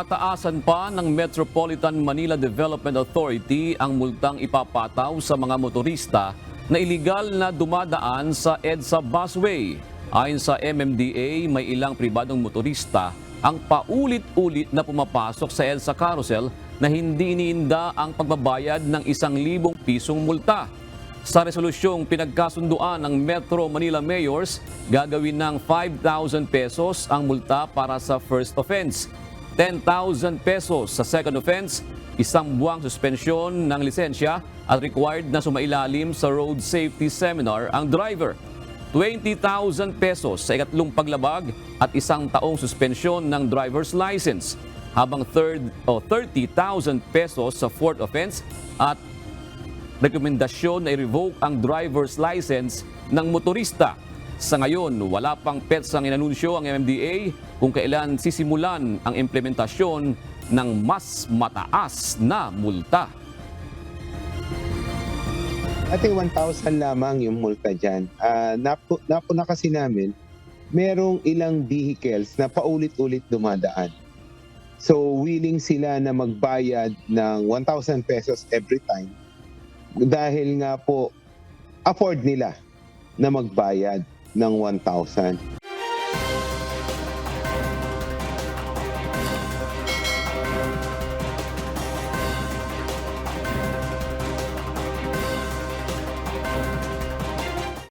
Tataasan pa ng Metropolitan Manila Development Authority ang multang ipapataw sa mga motorista na iligal na dumadaan sa EDSA busway. Ayon sa MMDA, may ilang pribadong motorista ang paulit-ulit na pumapasok sa EDSA carousel na hindi iniinda ang pagbabayad ng 1,000 pisong multa. Sa resolusyong pinagkasunduan ng Metro Manila Mayors, gagawin ng 5,000 pesos ang multa para sa first offense, 10,000 pesos sa second offense, 1 buwang suspensyon ng lisensya at required na sumailalim sa road safety seminar ang driver, 20,000 pesos sa ikatlong paglabag at 1 taong suspensyon ng driver's license, habang 30,000 pesos sa fourth offense at rekomendasyon na i-revoke ang driver's license ng motorista. Sa ngayon, wala pang petsang inanunsyo ang MMDA kung kailan sisimulan ang implementasyon ng mas mataas na multa. Ate, 1,000 lamang yung multa dyan. Napuna kasi namin, merong ilang vehicles na paulit-ulit dumadaan. So, willing sila na magbayad ng 1,000 pesos every time dahil nga po, afford nila na magbayad ng 1,000.